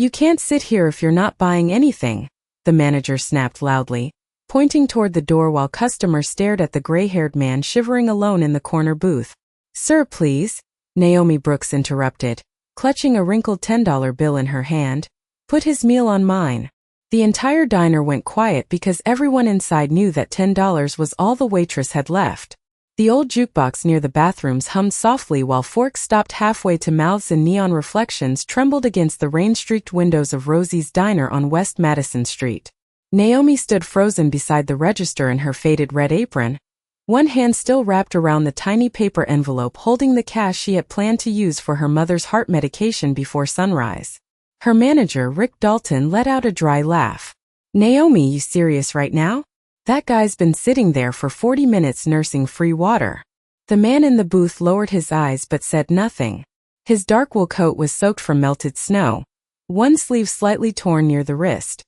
You can't sit here if you're not buying anything, the manager snapped loudly, pointing toward the door while customers stared at the gray-haired man shivering alone in the corner booth. Sir, please, Naomi Brooks interrupted, clutching a wrinkled $10 bill in her hand. Put his meal on mine. The entire diner went quiet because everyone inside knew that $10 was all the waitress had left. The old jukebox near the bathrooms hummed softly while forks stopped halfway to mouths and neon reflections trembled against the rain-streaked windows of Rosie's Diner on West Madison Street. Naomi stood frozen beside the register in her faded red apron, one hand still wrapped around the tiny paper envelope holding the cash she had planned to use for her mother's heart medication before sunrise. Her manager, Rick Dalton, let out a dry laugh. Naomi, you serious right now? That guy's been sitting there for 40 minutes nursing free water. The man in the booth lowered his eyes but said nothing. His dark wool coat was soaked from melted snow, one sleeve slightly torn near the wrist.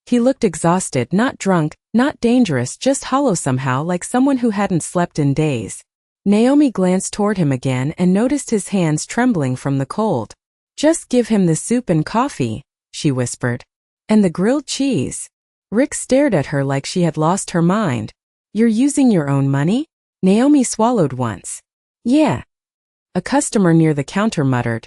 He looked exhausted, not drunk, not dangerous, just hollow somehow, like someone who hadn't slept in days. Naomi glanced toward him again and noticed his hands trembling from the cold. Just give him the soup and coffee, she whispered. And the grilled cheese. Rick stared at her like she had lost her mind. You're using your own money? Naomi swallowed once. Yeah. A customer near the counter muttered.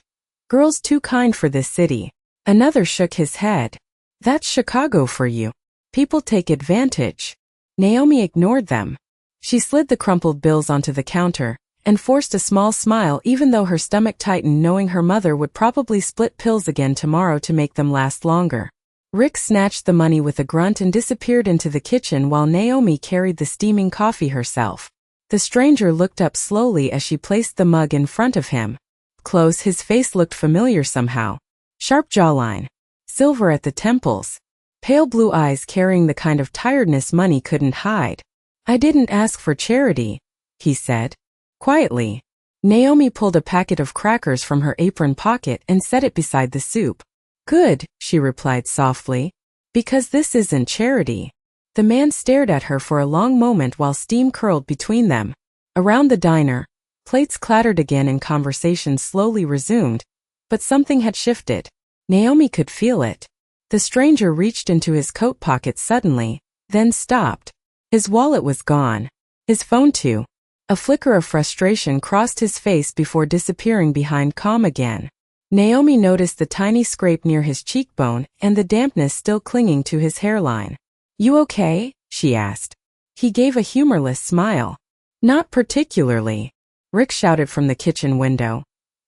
Girls too kind for this city. Another shook his head. That's Chicago for you. People take advantage. Naomi ignored them. She slid the crumpled bills onto the counter and forced a small smile even though her stomach tightened knowing her mother would probably split pills again tomorrow to make them last longer. Rick snatched the money with a grunt and disappeared into the kitchen while Naomi carried the steaming coffee herself. The stranger looked up slowly as she placed the mug in front of him. Close, his face looked familiar somehow. Sharp jawline. Silver at the temples. Pale blue eyes carrying the kind of tiredness money couldn't hide. I didn't ask for charity, he said. Quietly. Naomi pulled a packet of crackers from her apron pocket and set it beside the soup. Good, she replied softly. Because this isn't charity. The man stared at her for a long moment while steam curled between them. Around the diner, plates clattered again and conversation slowly resumed, but something had shifted. Naomi could feel it. The stranger reached into his coat pocket suddenly, then stopped. His wallet was gone. His phone too. A flicker of frustration crossed his face before disappearing behind calm again. Naomi noticed the tiny scrape near his cheekbone and the dampness still clinging to his hairline. You okay? She asked. He gave a humorless smile. Not particularly. Rick shouted from the kitchen window.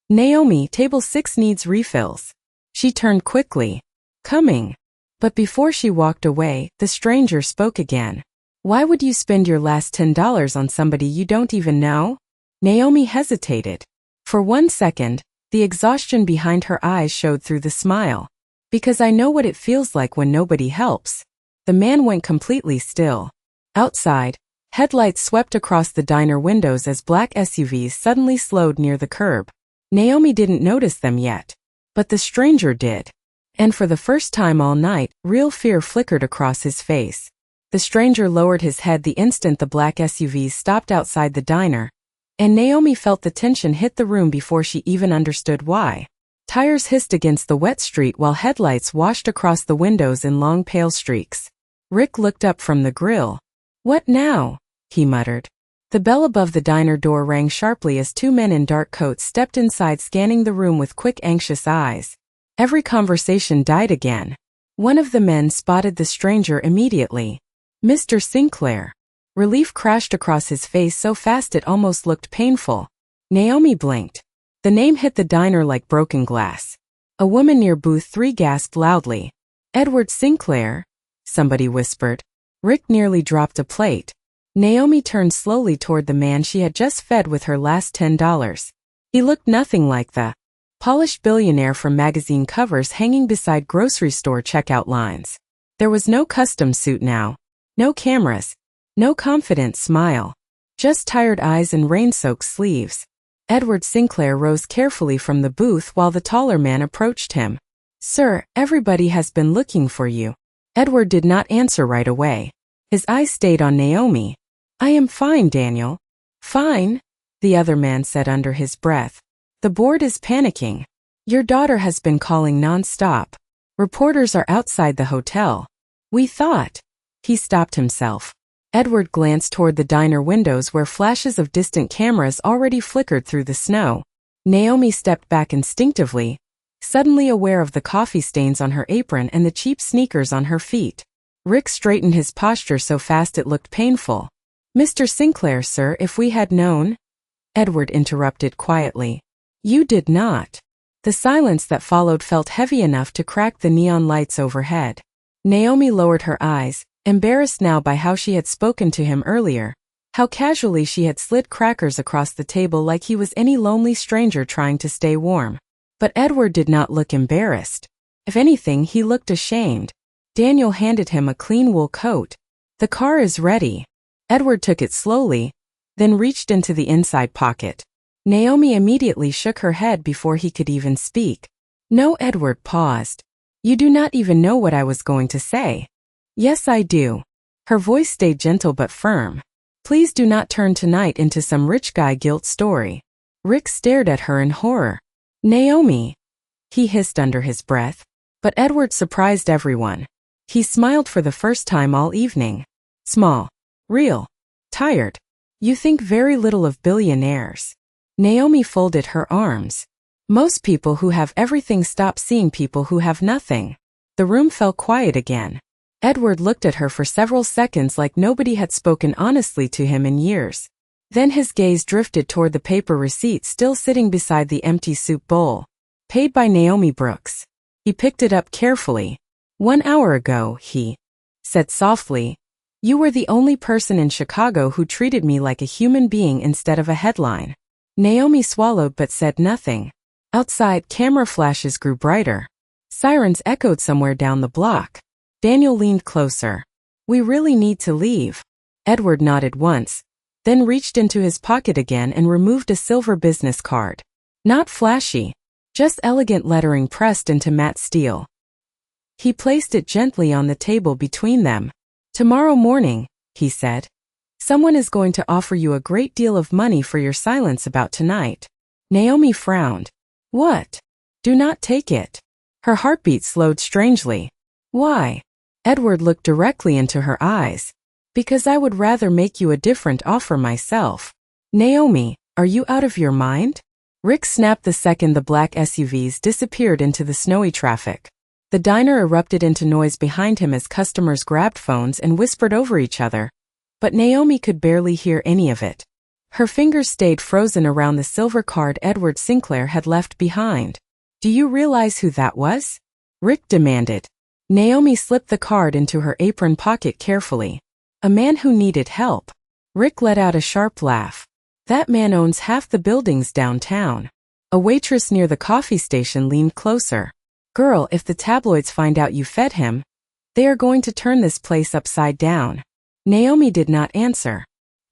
Naomi, table 6 needs refills. She turned quickly. Coming. But before she walked away, the stranger spoke again. Why would you spend your last $10 on somebody you don't even know? Naomi hesitated. For 1 second, the exhaustion behind her eyes showed through the smile. Because I know what it feels like when nobody helps. The man went completely still. Outside, headlights swept across the diner windows as black SUVs suddenly slowed near the curb. Naomi didn't notice them yet. But the stranger did. And for the first time all night, real fear flickered across his face. The stranger lowered his head the instant the black SUVs stopped outside the diner, and Naomi felt the tension hit the room before she even understood why. Tires hissed against the wet street while headlights washed across the windows in long pale streaks. Rick looked up from the grill. What now? He muttered. The bell above the diner door rang sharply as 2 men in dark coats stepped inside, scanning the room with quick, anxious eyes. Every conversation died again. One of the men spotted the stranger immediately. Mr. Sinclair. Relief crashed across his face so fast it almost looked painful. Naomi blinked. The name hit the diner like broken glass. A woman near booth 3 gasped loudly. Edward Sinclair? Somebody whispered. Rick nearly dropped a plate. Naomi turned slowly toward the man she had just fed with her last $10. He looked nothing like the polished billionaire from magazine covers hanging beside grocery store checkout lines. There was no custom suit now. No cameras. No confident smile. Just tired eyes and rain-soaked sleeves. Edward Sinclair rose carefully from the booth while the taller man approached him. Sir, everybody has been looking for you. Edward did not answer right away. His eyes stayed on Naomi. I am fine, Daniel. Fine, the other man said under his breath. The board is panicking. Your daughter has been calling non-stop. Reporters are outside the hotel. We thought. He stopped himself. Edward glanced toward the diner windows where flashes of distant cameras already flickered through the snow. Naomi stepped back instinctively, suddenly aware of the coffee stains on her apron and the cheap sneakers on her feet. Rick straightened his posture so fast it looked painful. "Mr. Sinclair, sir, if we had known—" Edward interrupted quietly. "You did not." The silence that followed felt heavy enough to crack the neon lights overhead. Naomi lowered her eyes, embarrassed now by how she had spoken to him earlier, how casually she had slid crackers across the table like he was any lonely stranger trying to stay warm. But Edward did not look embarrassed. If anything, he looked ashamed. Daniel handed him a clean wool coat. "The car is ready." Edward took it slowly, then reached into the inside pocket. Naomi immediately shook her head before he could even speak. "No," Edward paused. "You do not even know what I was going to say." "Yes, I do." Her voice stayed gentle but firm. "Please do not turn tonight into some rich guy guilt story." Rick stared at her in horror. "Naomi," he hissed under his breath. But Edward surprised everyone. He smiled for the first time all evening. "Small. Real. Tired. You think very little of billionaires." Naomi folded her arms. "Most people who have everything stop seeing people who have nothing." The room fell quiet again. Edward looked at her for several seconds like nobody had spoken honestly to him in years. Then his gaze drifted toward the paper receipt still sitting beside the empty soup bowl. "Paid by Naomi Brooks." He picked it up carefully. "1 hour ago," he said softly, "you were the only person in Chicago who treated me like a human being instead of a headline." Naomi swallowed but said nothing. Outside, camera flashes grew brighter. Sirens echoed somewhere down the block. Daniel leaned closer. "We really need to leave." Edward nodded once, then reached into his pocket again and removed a silver business card. Not flashy, just elegant lettering pressed into matte steel. He placed it gently on the table between them. "Tomorrow morning," he said, "someone is going to offer you a great deal of money for your silence about tonight." Naomi frowned. "What?" "Do not take it." Her heartbeat slowed strangely. "Why?" Edward looked directly into her eyes. "Because I would rather make you a different offer myself." "Naomi, are you out of your mind?" Rick snapped the second the black SUVs disappeared into the snowy traffic. The diner erupted into noise behind him as customers grabbed phones and whispered over each other. But Naomi could barely hear any of it. Her fingers stayed frozen around the silver card Edward Sinclair had left behind. "Do you realize who that was?" Rick demanded. Naomi slipped the card into her apron pocket carefully. "A man who needed help." Rick let out a sharp laugh. "That man owns half the buildings downtown." A waitress near the coffee station leaned closer. "Girl, if the tabloids find out you fed him, they are going to turn this place upside down." Naomi did not answer.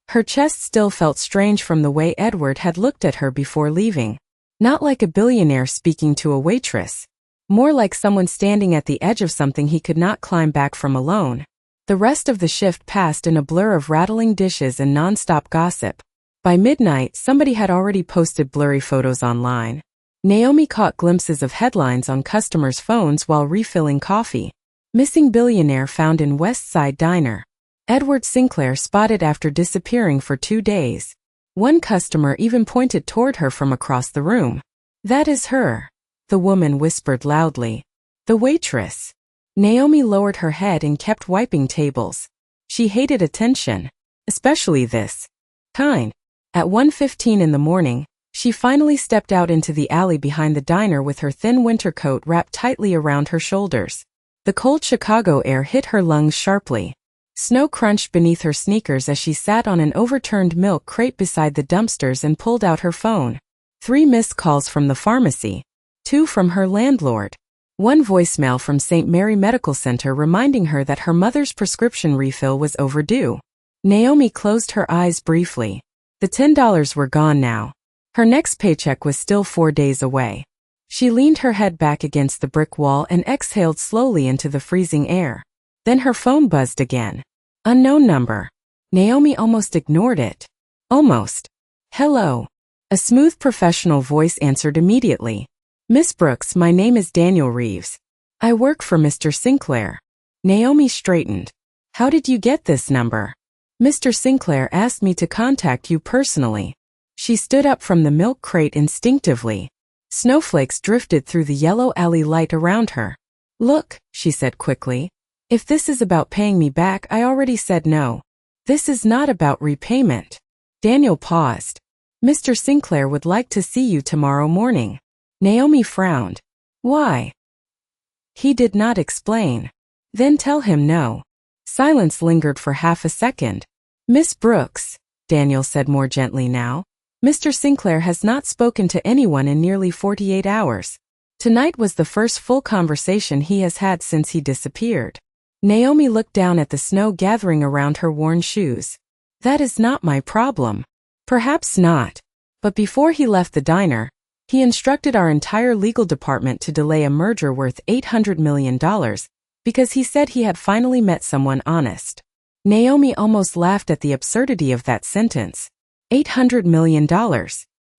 Her chest still felt strange from the way Edward had looked at her before leaving. Not like a billionaire speaking to a waitress. More like someone standing at the edge of something he could not climb back from alone. The rest of the shift passed in a blur of rattling dishes and non-stop gossip. By midnight, somebody had already posted blurry photos online. Naomi caught glimpses of headlines on customers' phones while refilling coffee. "Missing billionaire found in West Side Diner." Edward Sinclair spotted after disappearing for 2 days. One customer even pointed toward her from across the room. "That is her," the woman whispered loudly. "The waitress." Naomi lowered her head and kept wiping tables. She hated attention, especially this kind. At 1:15 in the morning, she finally stepped out into the alley behind the diner with her thin winter coat wrapped tightly around her shoulders. The cold Chicago air hit her lungs sharply. Snow crunched beneath her sneakers as she sat on an overturned milk crate beside the dumpsters and pulled out her phone. 3 missed calls from the pharmacy. 2 from her landlord. 1 voicemail from St. Mary Medical Center reminding her that her mother's prescription refill was overdue. Naomi closed her eyes briefly. The $10 were gone now. Her next paycheck was still 4 days away. She leaned her head back against the brick wall and exhaled slowly into the freezing air. Then her phone buzzed again. Unknown number. Naomi almost ignored it. Almost. "Hello." A smooth professional voice answered immediately. "Miss Brooks, my name is Daniel Reeves. I work for Mr. Sinclair. Naomi straightened. How did you get this number? Mr. Sinclair asked me to contact you personally. She stood up from the milk crate instinctively. Snowflakes drifted through the yellow alley light around her. Look, she said quickly. If this is about paying me back, I already said no. This is not about repayment. Daniel paused. Mr. Sinclair would like to see you tomorrow morning. Naomi frowned. Why? He did not explain. Then tell him no. Silence lingered for half a second. Miss Brooks, Daniel said more gently now. Mr. Sinclair has not spoken to anyone in nearly 48 hours. Tonight was the first full conversation he has had since he disappeared. Naomi looked down at the snow gathering around her worn shoes. That is not my problem. Perhaps not. But before he left the diner, he instructed our entire legal department to delay a merger worth $800 million because he said he had finally met someone honest. Naomi almost laughed at the absurdity of that sentence. $800 million.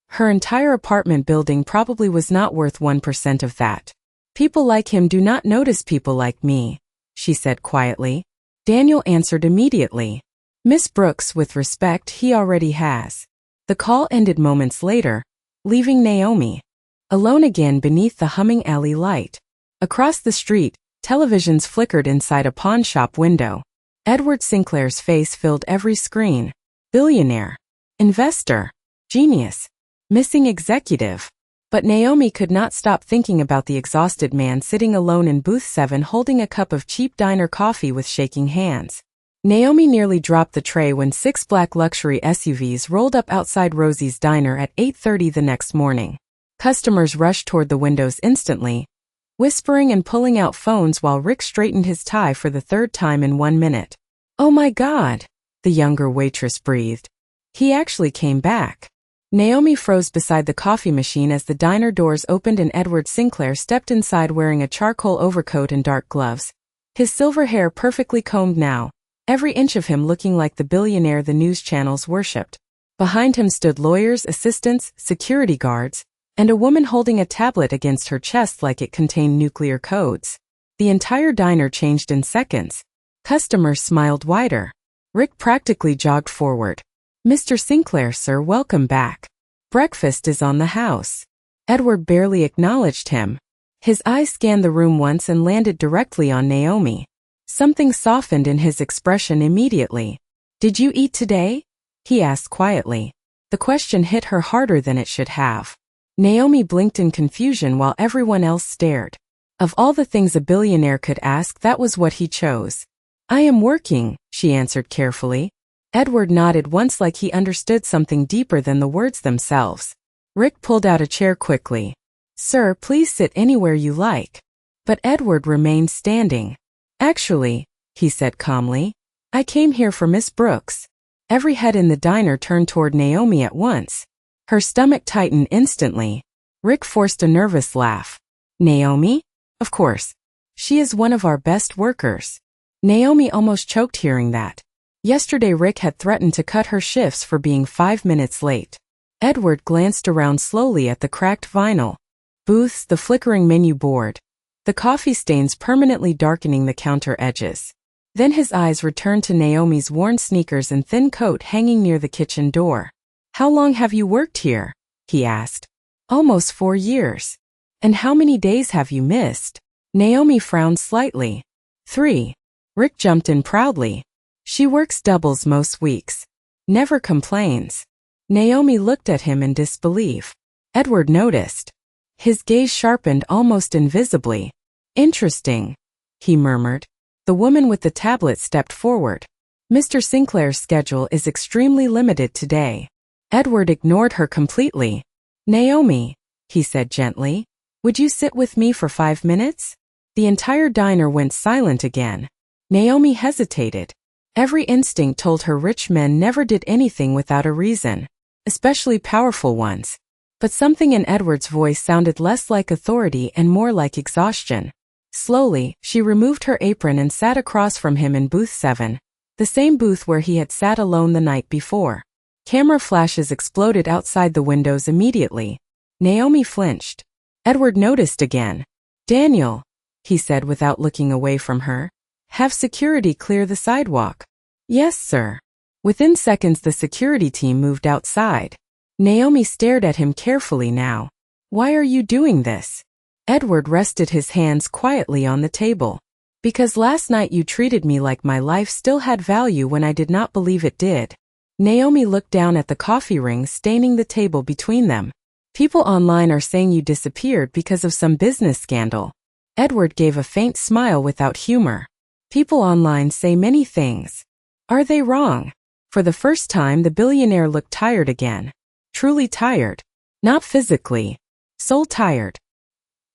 Her entire apartment building probably was not worth 1% of that. People like him do not notice people like me, she said quietly. Daniel answered immediately. Miss Brooks, with respect, he already has. The call ended moments later, leaving Naomi alone again beneath the humming alley light. Across the street, televisions flickered inside a pawn shop window. Edward Sinclair's face filled every screen. Billionaire. Investor. Genius. Missing executive. But Naomi could not stop thinking about the exhausted man sitting alone in booth 7 holding a cup of cheap diner coffee with shaking hands. Naomi nearly dropped the tray when 6 black luxury SUVs rolled up outside Rosie's diner at 8:30 the next morning. Customers rushed toward the windows instantly, whispering and pulling out phones while Rick straightened his tie for the 3rd time in 1 minute. Oh my God, the younger waitress breathed. He actually came back. Naomi froze beside the coffee machine as the diner doors opened and Edward Sinclair stepped inside wearing a charcoal overcoat and dark gloves. His silver hair perfectly combed now, every inch of him looking like the billionaire the news channels worshipped. Behind him stood lawyers, assistants, security guards, and a woman holding a tablet against her chest like it contained nuclear codes. The entire diner changed in seconds. Customers smiled wider. Rick practically jogged forward. Mr. Sinclair, sir, welcome back. Breakfast is on the house. Edward barely acknowledged him. His eyes scanned the room once and landed directly on Naomi. Something softened in his expression immediately. Did you eat today? He asked quietly. The question hit her harder than it should have. Naomi blinked in confusion while everyone else stared. Of all the things a billionaire could ask, that was what he chose. I am working, she answered carefully. Edward nodded once like he understood something deeper than the words themselves. Rick pulled out a chair quickly. Sir, please sit anywhere you like. But Edward remained standing. Actually, he said calmly, I came here for Miss Brooks. Every head in the diner turned toward Naomi at once. Her stomach tightened instantly. Rick forced a nervous laugh. Naomi? Of course. She is one of our best workers. Naomi almost choked hearing that. Yesterday Rick had threatened to cut her shifts for being 5 minutes late. Edward glanced around slowly at the cracked vinyl booths, the flickering menu board, the coffee stains permanently darkening the counter edges. Then his eyes returned to Naomi's worn sneakers and thin coat hanging near the kitchen door. How long have you worked here? He asked. Almost 4 years. And how many days have you missed? Naomi frowned slightly. 3. Rick jumped in proudly. She works doubles most weeks. Never complains. Naomi looked at him in disbelief. Edward noticed. His gaze sharpened almost invisibly. Interesting, he murmured. The woman with the tablet stepped forward. Mr. Sinclair's schedule is extremely limited today. Edward ignored her completely. Naomi, he said gently, would you sit with me for 5 minutes? The entire diner went silent again. Naomi hesitated. Every instinct told her rich men never did anything without a reason, especially powerful ones. But something in Edward's voice sounded less like authority and more like exhaustion. Slowly, she removed her apron and sat across from him in booth 7, the same booth where he had sat alone the night before. Camera flashes exploded outside the windows immediately. Naomi flinched. Edward noticed again. Daniel, he said without looking away from her. Have security clear the sidewalk. Yes, sir. Within seconds the security team moved outside. Naomi stared at him carefully now. Why are you doing this? Edward rested his hands quietly on the table. Because last night you treated me like my life still had value when I did not believe it did. Naomi looked down at the coffee rings staining the table between them. People online are saying you disappeared because of some business scandal. Edward gave a faint smile without humor. People online say many things. Are they wrong? For the first time the billionaire looked tired again. Truly tired. Not physically. Soul tired.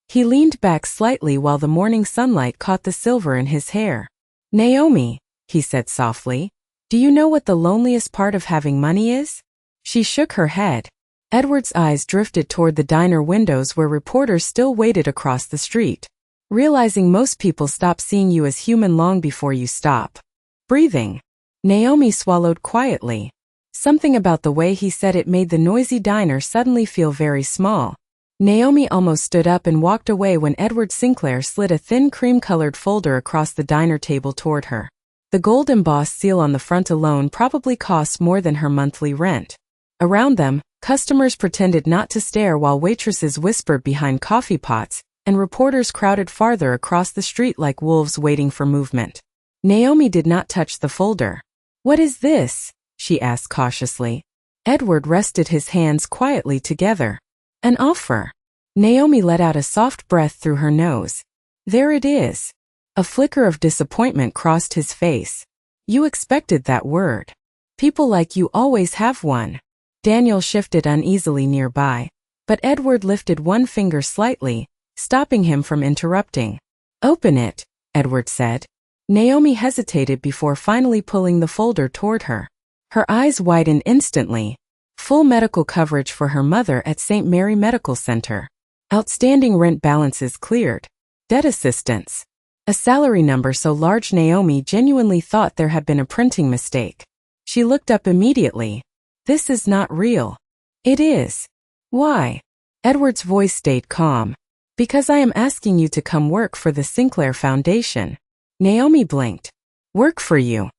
He leaned back slightly while the morning sunlight caught the silver in his hair. Naomi, he said softly, do you know what the loneliest part of having money is? She shook her head. Edward's eyes drifted toward the diner windows where reporters still waited across the street. Realizing most people stop seeing you as human long before you stop breathing. Naomi swallowed quietly. Something about the way he said it made the noisy diner suddenly feel very small. Naomi almost stood up and walked away when Edward Sinclair slid a thin cream-colored folder across the diner table toward her. The gold-embossed seal on the front alone probably cost more than her monthly rent. Around them, customers pretended not to stare while waitresses whispered behind coffee pots, and reporters crowded farther across the street like wolves waiting for movement. Naomi did not touch the folder. What is this? She asked cautiously. Edward rested his hands quietly together. An offer. Naomi let out a soft breath through her nose. There it is. A flicker of disappointment crossed his face. You expected that word. People like you always have one. Daniel shifted uneasily nearby, but Edward lifted one finger slightly, stopping him from interrupting. Open it, Edward said. Naomi hesitated before finally pulling the folder toward her. Her eyes widened instantly. Full medical coverage for her mother at St. Mary Medical Center. Outstanding rent balances cleared. Debt assistance. A salary number so large Naomi genuinely thought there had been a printing mistake. She looked up immediately. This is not real. It is. Why? Edward's voice stayed calm. Because I am asking you to come work for the Sinclair Foundation. Naomi blinked. Work for you?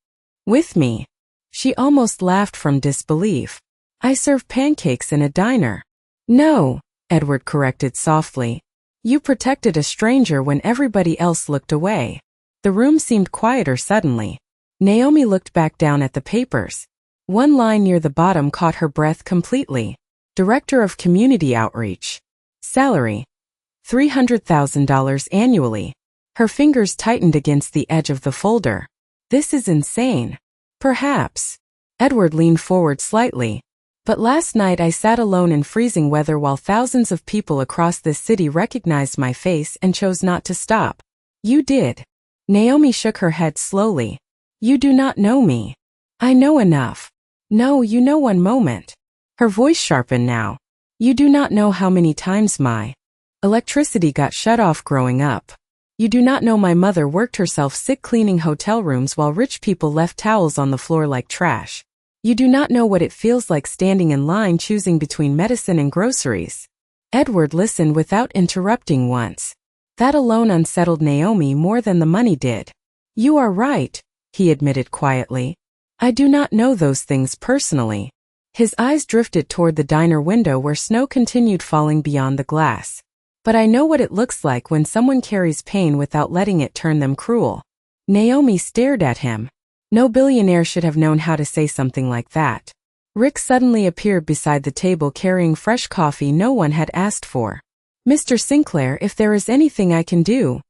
With me? She almost laughed from disbelief. I serve pancakes in a diner. No, Edward corrected softly. You protected a stranger when everybody else looked away. The room seemed quieter suddenly. Naomi looked back down at the papers. One line near the bottom caught her breath completely. Director of Community Outreach. Salary. $300,000 annually. Her fingers tightened against the edge of the folder. This is insane. Perhaps. Edward leaned forward slightly. But last night I sat alone in freezing weather while thousands of people across this city recognized my face and chose not to stop. You did. Naomi shook her head slowly. You do not know me. I know enough. No, you know one moment. Her voice sharpened now. You do not know how many times my electricity got shut off growing up. You do not know my mother worked herself sick cleaning hotel rooms while rich people left towels on the floor like trash. You do not know what it feels like standing in line choosing between medicine and groceries. Edward listened without interrupting once. That alone unsettled Naomi more than the money did. You are right, he admitted quietly. I do not know those things personally. His eyes drifted toward the diner window where snow continued falling beyond the glass. But I know what it looks like when someone carries pain without letting it turn them cruel. Naomi stared at him. No billionaire should have known how to say something like that. Rick suddenly appeared beside the table carrying fresh coffee no one had asked for. Mr. Sinclair, if there is anything I can do.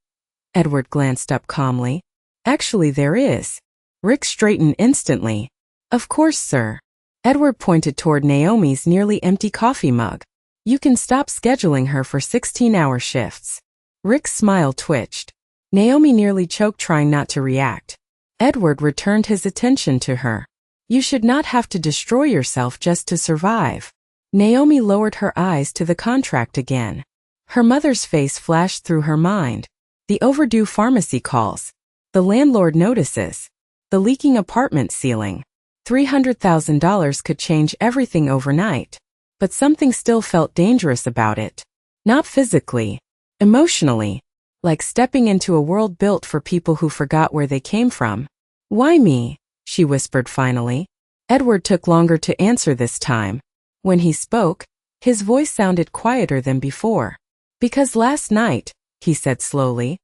Edward glanced up calmly. Actually, there is. Rick straightened instantly. Of course, sir. Edward pointed toward Naomi's nearly empty coffee mug. You can stop scheduling her for 16-hour shifts. Rick's smile twitched. Naomi nearly choked trying not to react. Edward returned his attention to her. You should not have to destroy yourself just to survive. Naomi lowered her eyes to the contract again. Her mother's face flashed through her mind. The overdue pharmacy calls. The landlord notices. The leaking apartment ceiling. $300,000 could change everything overnight. But something still felt dangerous about it. Not physically. Emotionally. like stepping into a world built for people who forgot where they came from. Why me? She whispered finally. Edward took longer to answer this time. When he spoke, his voice sounded quieter than before. Because last night, he said slowly,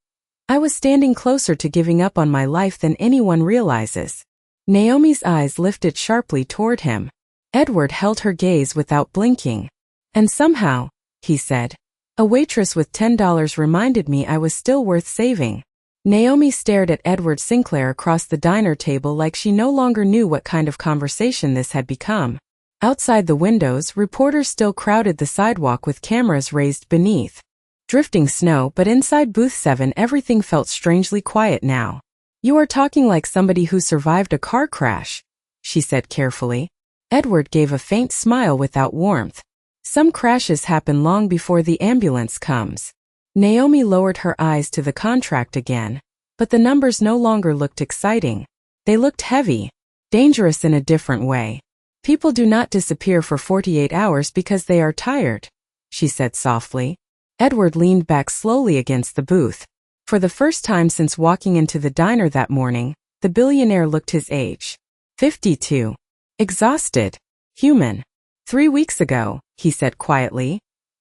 I was standing closer to giving up on my life than anyone realizes. Naomi's eyes lifted sharply toward him. Edward held her gaze without blinking. And somehow, he said, a waitress with $10 reminded me I was still worth saving. Naomi stared at Edward Sinclair across the diner table like she no longer knew what kind of conversation this had become. Outside the windows, reporters still crowded the sidewalk with cameras raised beneath. Drifting snow, but inside booth 7 everything felt strangely quiet now. You are talking like somebody who survived a car crash, she said carefully. Edward gave a faint smile without warmth. Some crashes happen long before the ambulance comes. Naomi lowered her eyes to the contract again, but the numbers no longer looked exciting. They looked heavy, dangerous in a different way. People do not disappear for 48 hours because they are tired, she said softly. Edward leaned back slowly against the booth. For the first time since walking into the diner that morning, the billionaire looked his age. 52. Exhausted. Human. 3 weeks ago, he said quietly,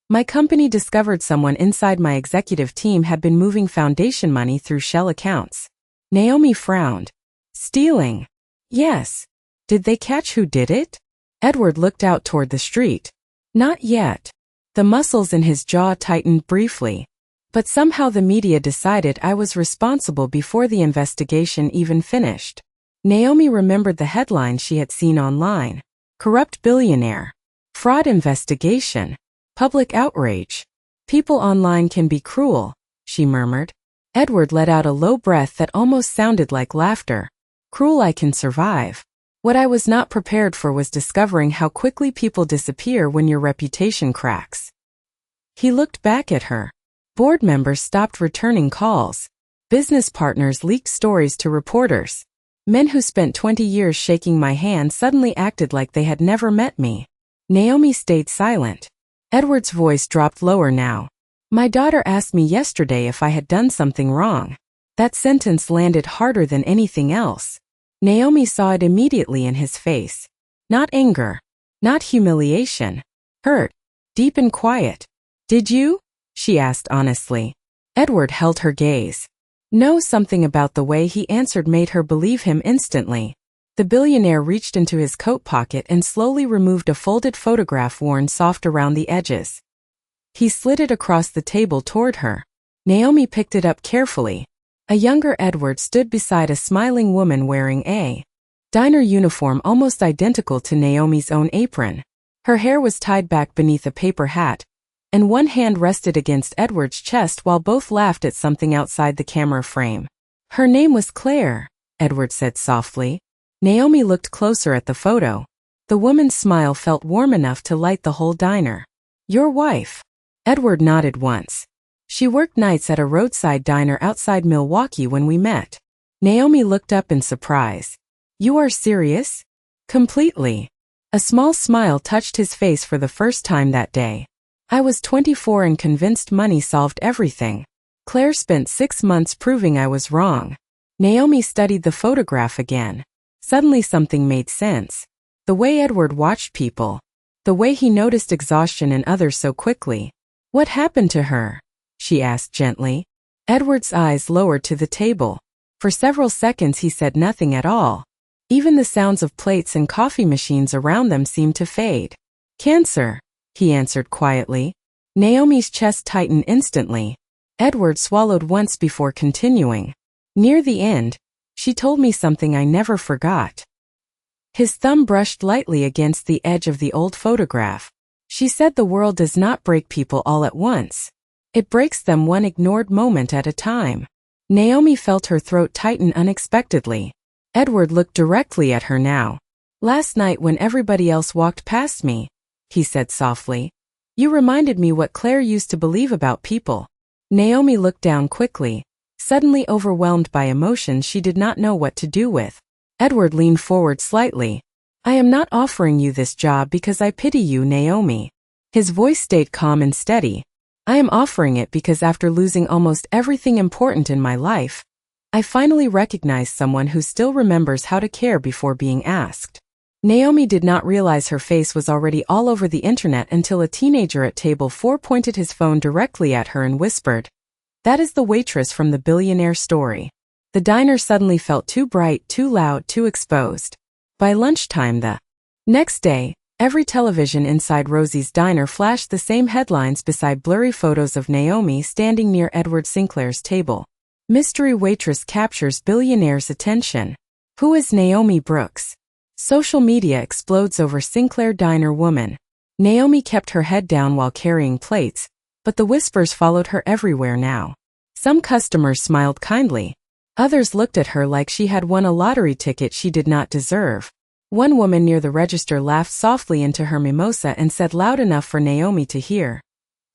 my company discovered someone inside my executive team had been moving foundation money through shell accounts. Naomi frowned. Stealing. Yes. Did they catch who did it? Edward looked out toward the street. Not yet. The muscles in his jaw tightened briefly. But somehow the media decided I was responsible before the investigation even finished. Naomi remembered the headlines she had seen online. Corrupt billionaire. Fraud investigation. Public outrage. People online can be cruel, she murmured. Edward let out a low breath that almost sounded like laughter. Cruel I can survive. What I was not prepared for was discovering how quickly people disappear when your reputation cracks. He looked back at her. Board members stopped returning calls. Business partners leaked stories to reporters. Men who spent 20 years shaking my hand suddenly acted like they had never met me. Naomi stayed silent. Edward's voice dropped lower now. My daughter asked me yesterday if I had done something wrong. That sentence landed harder than anything else. Naomi saw it immediately in his face. Not anger. Not humiliation. Hurt. Deep and quiet. Did you? She asked honestly. Edward held her gaze. No, something about the way he answered made her believe him instantly. The billionaire reached into his coat pocket and slowly removed a folded photograph worn soft around the edges. He slid it across the table toward her. Naomi picked it up carefully. A younger Edward stood beside a smiling woman wearing a diner uniform almost identical to Naomi's own apron. Her hair was tied back beneath a paper hat, and one hand rested against Edward's chest while both laughed at something outside the camera frame. Her name was Claire, Edward said softly. Naomi looked closer at the photo. The woman's smile felt warm enough to light the whole diner. Your wife? Edward nodded once. She worked nights at a roadside diner outside Milwaukee when we met. Naomi looked up in surprise. You are serious? Completely. A small smile touched his face for the first time that day. I was 24 and convinced money solved everything. Claire spent 6 months proving I was wrong. Naomi studied the photograph again. Suddenly something made sense. The way Edward watched people. The way he noticed exhaustion in others so quickly. What happened to her? She asked gently. Edward's eyes lowered to the table. For several seconds he said nothing at all. Even the sounds of plates and coffee machines around them seemed to fade. Cancer, he answered quietly. Naomi's chest tightened instantly. Edward swallowed once before continuing. Near the end, she told me something I never forgot. His thumb brushed lightly against the edge of the old photograph. She said the world does not break people all at once. It breaks them one ignored moment at a time. Naomi felt her throat tighten unexpectedly. Edward looked directly at her now. Last night when everybody else walked past me, he said softly, you reminded me what Claire used to believe about people. Naomi looked down quickly. Suddenly overwhelmed by emotions she did not know what to do with. Edward leaned forward slightly. I am not offering you this job because I pity you, Naomi. His voice stayed calm and steady. I am offering it because after losing almost everything important in my life, I finally recognize someone who still remembers how to care before being asked. Naomi did not realize her face was already all over the internet until a teenager at table 4 pointed his phone directly at her and whispered, "That is the waitress from the Billionaire story." The diner suddenly felt too bright, too loud, too exposed. By lunchtime the next day, every television inside Rosie's diner flashed the same headlines beside blurry photos of Naomi standing near Edward Sinclair's table. Mystery waitress captures billionaire's attention. Who is Naomi Brooks? Social media explodes over Sinclair diner woman. Naomi kept her head down while carrying plates, but the whispers followed her everywhere now. Some customers smiled kindly. Others looked at her like she had won a lottery ticket she did not deserve. One woman near the register laughed softly into her mimosa and said loud enough for Naomi to hear,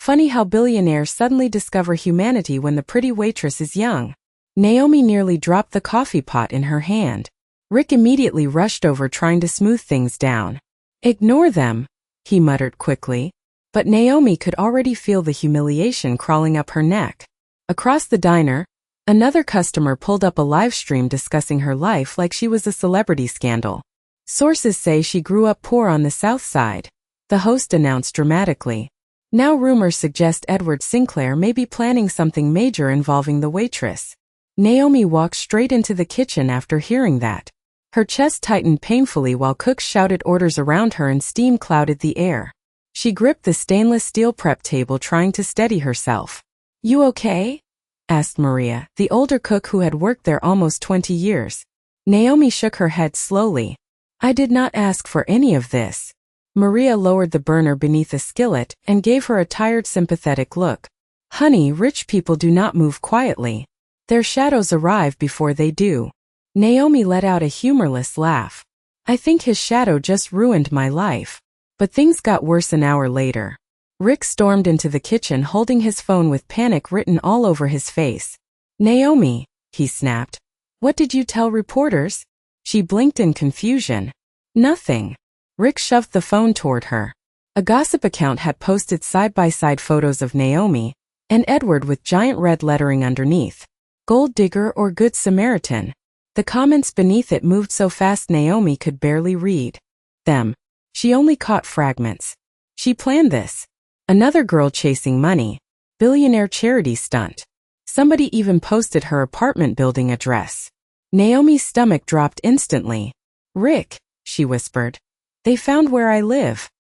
"Funny how billionaires suddenly discover humanity when the pretty waitress is young." Naomi nearly dropped the coffee pot in her hand. Rick immediately rushed over trying to smooth things down. "Ignore them," he muttered quickly. But Naomi could already feel the humiliation crawling up her neck. Across the diner, another customer pulled up a live stream discussing her life like she was a celebrity scandal. "Sources say she grew up poor on the South Side," the host announced dramatically. "Now rumors suggest Edward Sinclair may be planning something major involving the waitress." Naomi walked straight into the kitchen after hearing that. Her chest tightened painfully while cooks shouted orders around her and steam clouded the air. She gripped the stainless steel prep table trying to steady herself. "You okay?" asked Maria, the older cook who had worked there almost 20 years. Naomi shook her head slowly. "I did not ask for any of this." Maria lowered the burner beneath a skillet and gave her a tired, sympathetic look. "Honey, rich people do not move quietly. Their shadows arrive before they do." Naomi let out a humorless laugh. "I think his shadow just ruined my life." But things got worse an hour later. Rick stormed into the kitchen holding his phone with panic written all over his face. "Naomi," he snapped. "What did you tell reporters?" She blinked in confusion. "Nothing." Rick shoved the phone toward her. A gossip account had posted side-by-side photos of Naomi and Edward with giant red lettering underneath. "Gold digger or good Samaritan." The comments beneath it moved so fast Naomi could barely read them. She only caught fragments. She planned this. Another girl chasing money. Billionaire charity stunt. Somebody even posted her apartment building address. Naomi's stomach dropped instantly. "Rick," she whispered. "They found where I live."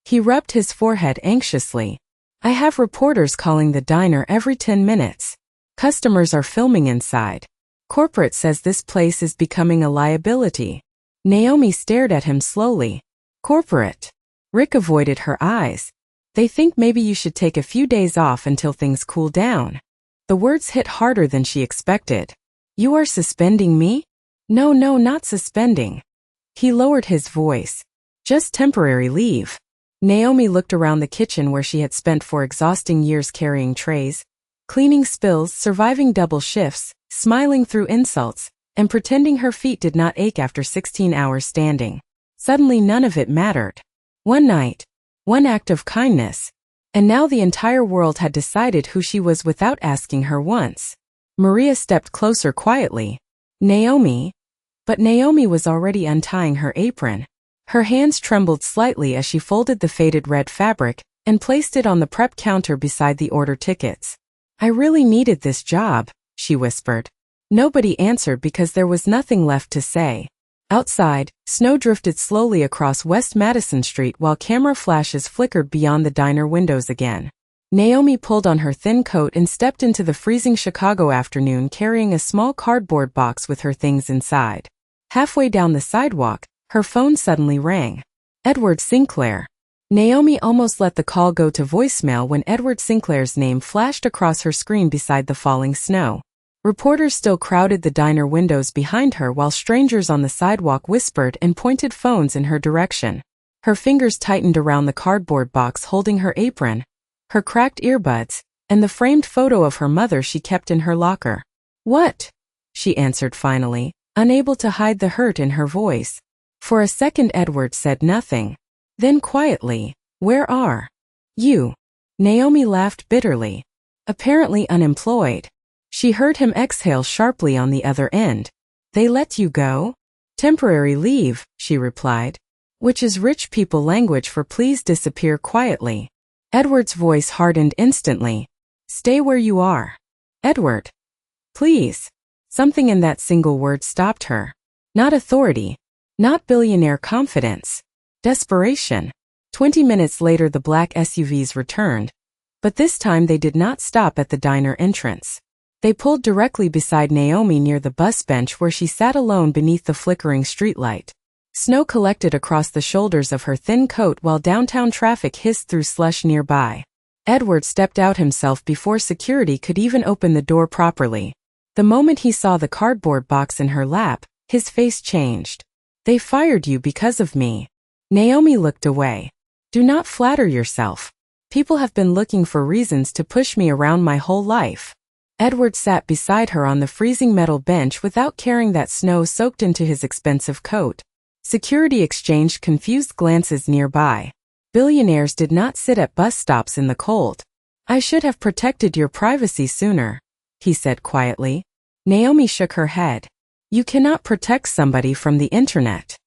He rubbed his forehead anxiously. "I have reporters calling the diner every 10 minutes. Customers are filming inside. Corporate says this place is becoming a liability." Naomi stared at him slowly. "Corporate?" Rick avoided her eyes. "They think maybe you should take a few days off until things cool down." The words hit harder than she expected. "You are suspending me?" No, not suspending." He lowered his voice. "Just temporary leave." Naomi looked around the kitchen where she had spent 4 exhausting years carrying trays, cleaning spills, surviving double shifts, smiling through insults, and pretending her feet did not ache after 16 hours standing. Suddenly none of it mattered. One night, one act of kindness, and now the entire world had decided who she was without asking her once. Maria stepped closer quietly. "Naomi?" But Naomi was already untying her apron. Her hands trembled slightly as she folded the faded red fabric and placed it on the prep counter beside the order tickets. "I really needed this job," she whispered. Nobody answered because there was nothing left to say. Outside, snow drifted slowly across West Madison Street while camera flashes flickered beyond the diner windows again. Naomi pulled on her thin coat and stepped into the freezing Chicago afternoon carrying a small cardboard box with her things inside. Halfway down the sidewalk, her phone suddenly rang. Edward Sinclair. Naomi almost let the call go to voicemail when Edward Sinclair's name flashed across her screen beside the falling snow. Reporters still crowded the diner windows behind her while strangers on the sidewalk whispered and pointed phones in her direction. Her fingers tightened around the cardboard box holding her apron, her cracked earbuds, and the framed photo of her mother she kept in her locker. "What?" she answered finally, unable to hide the hurt in her voice. For a second Edward said nothing. Then quietly, "Where are you?" Naomi laughed bitterly. Apparently unemployed. She heard him exhale sharply on the other end. They let you go? Temporary leave, she replied, which is rich people language for please disappear quietly. Edward's voice hardened instantly. Stay where you are. Edward. Please. Something in that single word stopped her. Not authority. Not billionaire confidence. Desperation. 20 minutes later the black SUVs returned, but this time they did not stop at the diner entrance. They pulled directly beside Naomi near the bus bench where she sat alone beneath the flickering streetlight. Snow collected across the shoulders of her thin coat while downtown traffic hissed through slush nearby. Edward stepped out himself before security could even open the door properly. The moment he saw the cardboard box in her lap, his face changed. They fired you because of me. Naomi looked away. Do not flatter yourself. People have been looking for reasons to push me around my whole life. Edward sat beside her on the freezing metal bench without caring that snow soaked into his expensive coat. Security exchanged confused glances nearby. Billionaires did not sit at bus stops in the cold. I should have protected your privacy sooner, he said quietly. Naomi shook her head. You cannot protect somebody from the internet.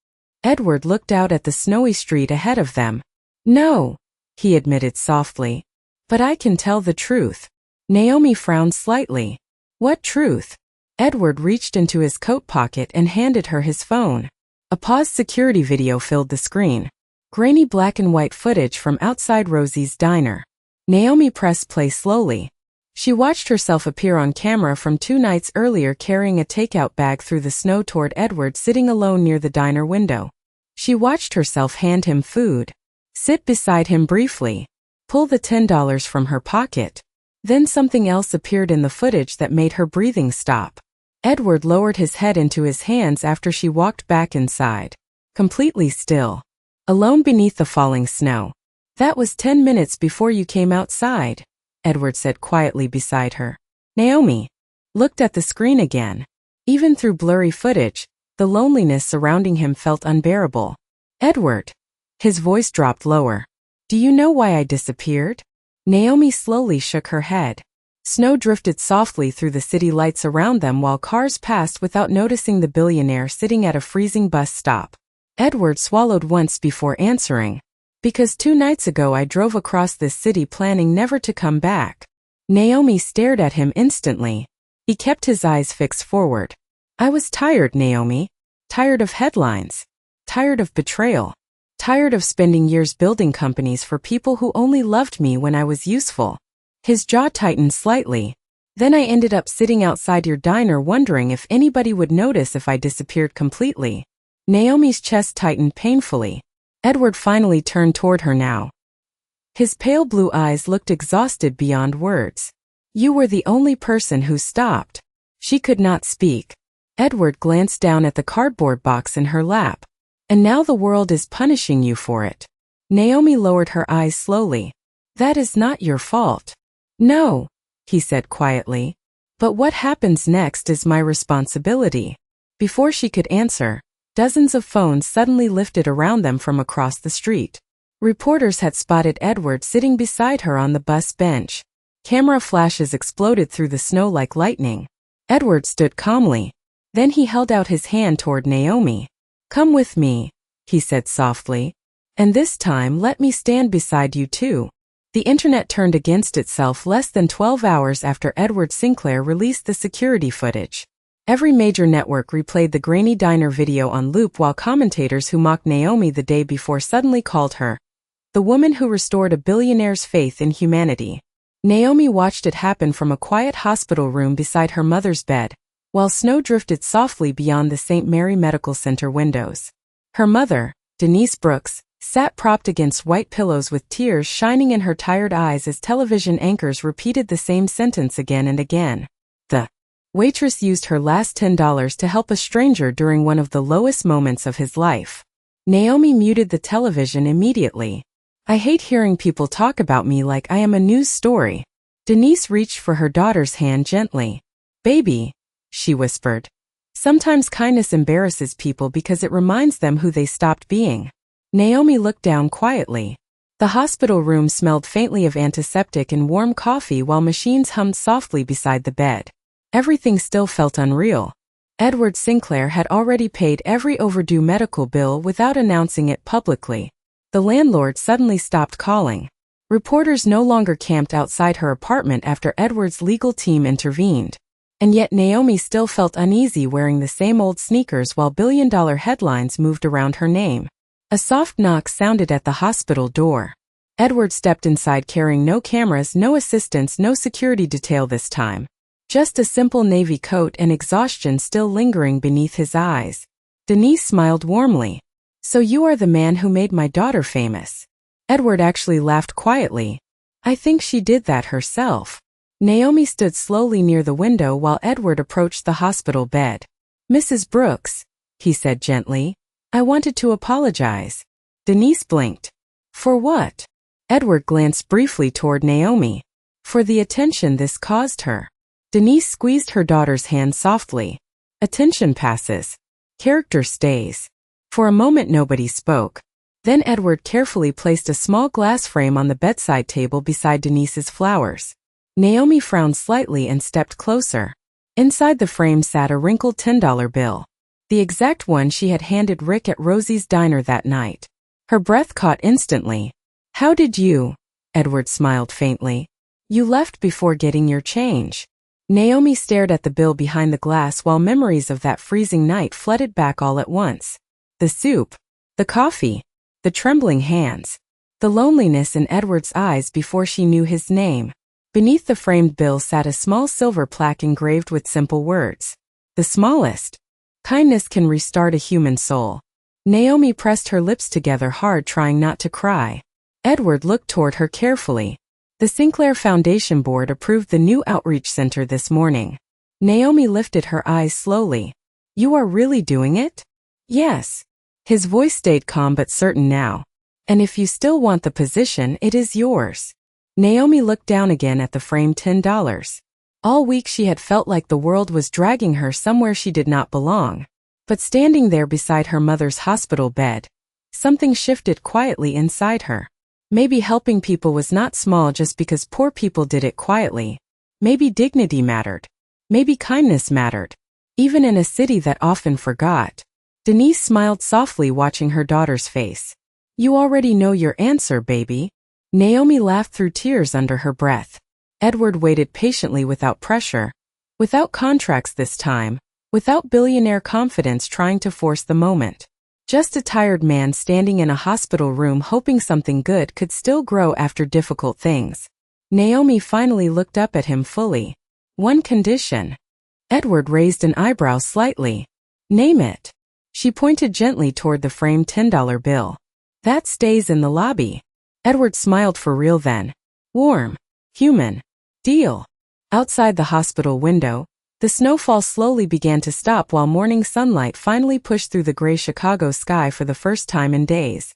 Edward looked out at the snowy street ahead of them. No, he admitted softly. But I can tell the truth. Naomi frowned slightly. What truth? Edward reached into his coat pocket and handed her his phone. A paused security video filled the screen. Grainy black and white footage from outside Rosie's diner. Naomi pressed play slowly. She watched herself appear on camera from 2 nights earlier carrying a takeout bag through the snow toward Edward sitting alone near the diner window. She watched herself hand him food. Sit beside him briefly. Pull the $10 from her pocket. Then something else appeared in the footage that made her breathing stop. Edward lowered his head into his hands after she walked back inside. Completely still. Alone beneath the falling snow. That was 10 minutes before you came outside, Edward said quietly beside her. Naomi looked at the screen again. Even through blurry footage, the loneliness surrounding him felt unbearable. Edward. His voice dropped lower. Do you know why I disappeared? Naomi slowly shook her head. Snow drifted softly through the city lights around them while cars passed without noticing the billionaire sitting at a freezing bus stop. Edward swallowed once before answering. Because 2 nights ago I drove across this city planning never to come back. Naomi stared at him instantly. He kept his eyes fixed forward. I was tired, Naomi. Tired of headlines. Tired of betrayal. Tired of spending years building companies for people who only loved me when I was useful. His jaw tightened slightly. Then I ended up sitting outside your diner wondering if anybody would notice if I disappeared completely. Naomi's chest tightened painfully. Edward finally turned toward her now. His pale blue eyes looked exhausted beyond words. You were the only person who stopped. She could not speak. Edward glanced down at the cardboard box in her lap. And now the world is punishing you for it. Naomi lowered her eyes slowly. That is not your fault. No, he said quietly. But what happens next is my responsibility. Before she could answer, dozens of phones suddenly lifted around them from across the street. Reporters had spotted Edward sitting beside her on the bus bench. Camera flashes exploded through the snow like lightning. Edward stood calmly. Then he held out his hand toward Naomi. Come with me, he said softly. And this time let me stand beside you too. The internet turned against itself less than 12 hours after Edward Sinclair released the security footage. Every major network replayed the grainy diner video on loop while commentators who mocked Naomi the day before suddenly called her the woman who restored a billionaire's faith in humanity. Naomi watched it happen from a quiet hospital room beside her mother's bed, while snow drifted softly beyond the St. Mary Medical Center windows. Her mother, Denise Brooks, sat propped against white pillows with tears shining in her tired eyes as television anchors repeated the same sentence again and again. The waitress used her last $10 to help a stranger during one of the lowest moments of his life. Naomi muted the television immediately. I hate hearing people talk about me like I am a news story. Denise reached for her daughter's hand gently. Baby, she whispered. Sometimes kindness embarrasses people because it reminds them who they stopped being. Naomi looked down quietly. The hospital room smelled faintly of antiseptic and warm coffee while machines hummed softly beside the bed. Everything still felt unreal. Edward Sinclair had already paid every overdue medical bill without announcing it publicly. The landlord suddenly stopped calling. Reporters no longer camped outside her apartment after Edward's legal team intervened. And yet Naomi still felt uneasy wearing the same old sneakers while billion-dollar headlines moved around her name. A soft knock sounded at the hospital door. Edward stepped inside carrying no cameras, no assistants, no security detail this time. Just a simple navy coat and exhaustion still lingering beneath his eyes. Denise smiled warmly. "So you are the man who made my daughter famous." Edward actually laughed quietly. "I think she did that herself." Naomi stood slowly near the window while Edward approached the hospital bed. "Mrs. Brooks," he said gently, "I wanted to apologize." Denise blinked. "For what?" Edward glanced briefly toward Naomi. "For the attention this caused her." Denise squeezed her daughter's hand softly. "Attention passes. Character stays." For a moment nobody spoke. Then Edward carefully placed a small glass frame on the bedside table beside Denise's flowers. Naomi frowned slightly and stepped closer. Inside the frame sat a wrinkled $10 bill. The exact one she had handed Rick at Rosie's diner that night. Her breath caught instantly. "How did you?" Edward smiled faintly. "You left before getting your change." Naomi stared at the bill behind the glass while memories of that freezing night flooded back all at once. The soup. The coffee. The trembling hands. The loneliness in Edward's eyes before she knew his name. Beneath the framed bill sat a small silver plaque engraved with simple words. The smallest. Kindness can restart a human soul. Naomi pressed her lips together hard, trying not to cry. Edward looked toward her carefully. The Sinclair Foundation Board approved the new outreach center this morning. Naomi lifted her eyes slowly. "You are really doing it?" "Yes." His voice stayed calm but certain now. "And if you still want the position, it is yours." Naomi looked down again at the framed $10. All week she had felt like the world was dragging her somewhere she did not belong. But standing there beside her mother's hospital bed, something shifted quietly inside her. Maybe helping people was not small just because poor people did it quietly. Maybe dignity mattered. Maybe kindness mattered. Even in a city that often forgot. Denise smiled softly, watching her daughter's face. "You already know your answer, baby." Naomi laughed through tears under her breath. Edward waited patiently without pressure. Without contracts this time. Without billionaire confidence trying to force the moment. Just a tired man standing in a hospital room hoping something good could still grow after difficult things. Naomi finally looked up at him fully. "One condition." Edward raised an eyebrow slightly. "Name it." She pointed gently toward the framed $10 bill. "That stays in the lobby." Edward smiled for real then. "Warm. Human. Deal." Outside the hospital window, the snowfall slowly began to stop while morning sunlight finally pushed through the gray Chicago sky for the first time in days.